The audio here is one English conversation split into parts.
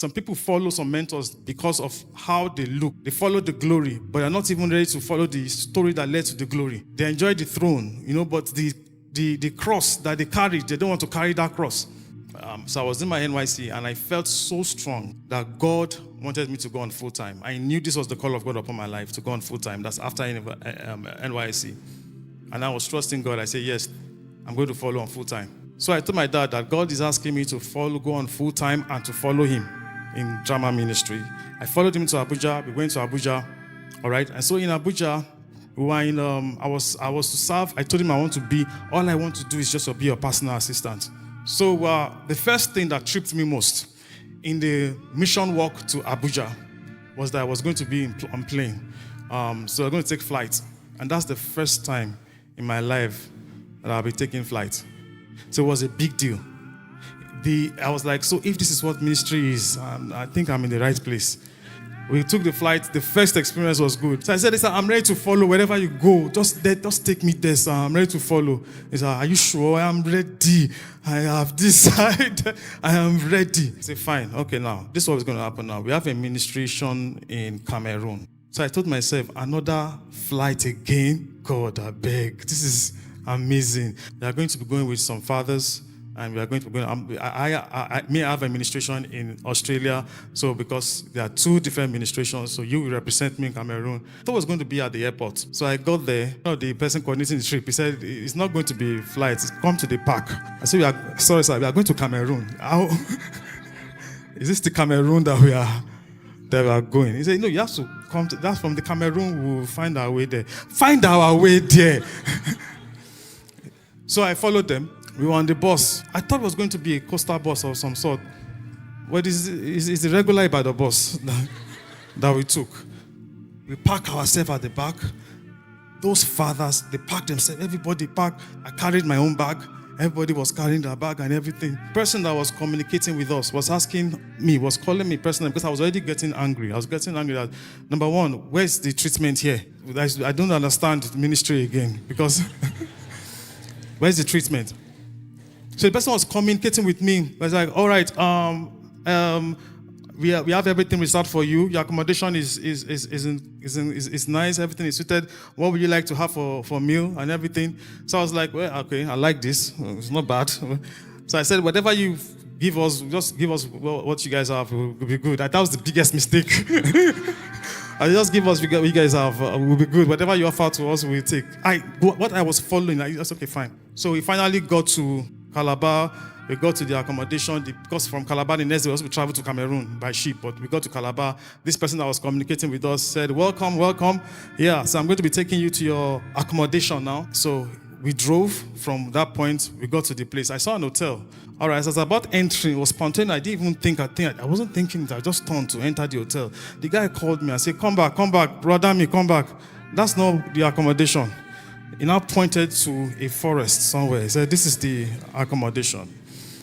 Some people follow some mentors because of how they look. They follow the glory, but they're not even ready to follow the story that led to the glory. They enjoy the throne, but the cross that they carried, they don't want to carry that cross. So I was in my NYC, and I felt so strong that God wanted me to go on full-time. I knew this was the call of God upon my life, to go on full-time. That's after NYC. And I was trusting God. I said, yes, I'm going to follow on full-time. So I told my dad that God is asking me to go on full-time and to follow him in drama ministry. I followed him to Abuja. We went to Abuja. All right. And so in Abuja, we were in, I was to serve. I told him all I want to do is just to be your personal assistant. So the first thing that tripped me most in the mission walk to Abuja was that I was going to be on plane. So I'm going to take flight. And that's the first time in my life that I'll be taking flight. So it was a big deal. I was like, so if this is what ministry is, I think I'm in the right place. We took the flight. The first experience was good. So I said, I'm ready to follow wherever you go. Just take me there, sir. I'm ready to follow. He said, are you sure? I am ready. I have decided. I am ready. I said, fine. Okay, now, this is what's going to happen now. We have a ministration in Cameroon. So I told myself, another flight again? God, I beg. This is amazing. We are going to be going with some fathers. And we are going to go. I may have administration in Australia, so because there are two different administrations, so you will represent me in Cameroon. I thought I was going to be at the airport. So I got there. The person coordinating the trip, he said, it's not going to be flights, come to the park. I said, sorry, sir, we are going to Cameroon. How? Is this the Cameroon that we are going? He said, no, you have to come to, that's from the Cameroon, we'll find our way there. Find our way there. So I followed them. We were on the bus. I thought it was going to be a coastal bus of some sort. But it's the regular Ibadan bus that we took. We parked ourselves at the back. Those fathers, they parked themselves. Everybody parked. I carried my own bag. Everybody was carrying their bag and everything. The person that was communicating with us was calling me personally because I was already getting angry. I was getting angry that, number one, where's the treatment here? I don't understand the ministry again because where's the treatment? So the person was communicating with me. I was like, all right, we have everything reserved for you. Your accommodation is nice. Everything is suited. What would you like to have for meal and everything? So I was like, well, okay, I like this. It's not bad. So I said, whatever you give us, just give us what you guys have. Will be good. That was the biggest mistake. I just give us what you guys have. Will be good. Whatever you offer to us, we'll take. What I was following, that's okay, fine. So we finally got to Calabar. We got to the accommodation because from Calabar the next day we traveled to Cameroon by ship, but we got to Calabar. This person that was communicating with us said, welcome. Yeah, so I'm going to be taking you to your accommodation now. So we drove from that point. We got to the place. I saw an hotel. All right, as I was about entering, it was spontaneous. I didn't even think. I wasn't thinking it. I just turned to enter the hotel. The guy called me and said, come back, brother me, come back. That's not the accommodation. He now pointed to a forest somewhere. He said, this is the accommodation.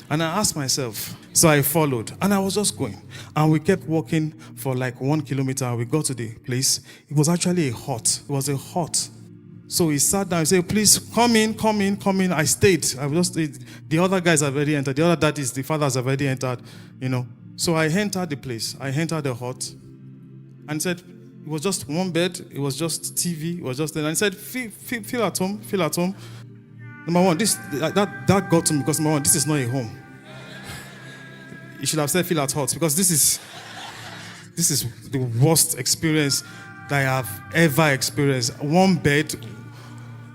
And I asked myself, so I followed. And I was just going. And we kept walking for like 1 kilometer. We got to the place. It was actually a hut. It was a hut. So he sat down and said, please come in. I stayed. I just stayed. The other guys have already entered. The other daddies, the fathers have already entered, So I entered the place. I entered the hut. And said, it was just one bed. It was just TV. It was just there. And he said, feel at home. Feel at home. Number one, that got to me because number one, this is not a home. You should have said feel at hut because this is the worst experience that I have ever experienced. One bed.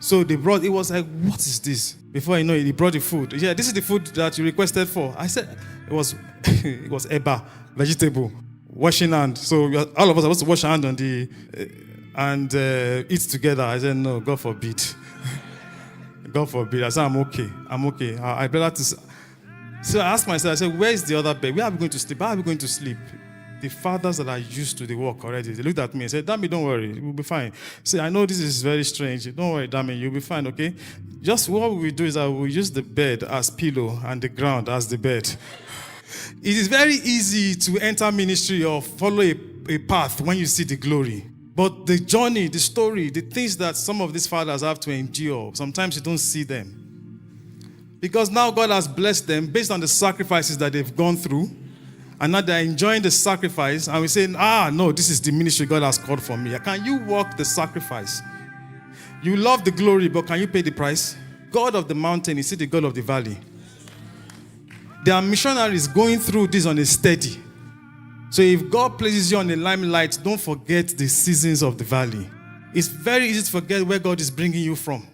So it was like, what is this? Before I know it, he brought the food. Yeah, this is the food that you requested for. I said it was eba, vegetable. Washing hand. So all of us are supposed to wash our hand on and eat together. I said, no, God forbid. God forbid. I said, I'm okay. I better to. So I asked myself, I said, where is the other bed? Where are we going to sleep? How are we going to sleep? The fathers that are used to the work already, they looked at me and said, Dami, don't worry. We'll be fine. Say, I know this is very strange. Don't worry, Dami, you'll be fine, okay? Just what we do is that we use the bed as pillow and the ground as the bed. It is very easy to enter ministry or follow a path when you see the glory. But the journey, the story, the things that some of these fathers have to endure, sometimes you don't see them. Because now God has blessed them based on the sacrifices that they've gone through. and now they're enjoying the sacrifice, and we say, no, this is the ministry God has called for me. Can you walk the sacrifice? You love the glory, but can you pay the price? God of the mountain is still the God of the valley. There are missionaries going through this on a steady. So if God places you on the limelight, don't forget the seasons of the valley. It's very easy to forget where God is bringing you from.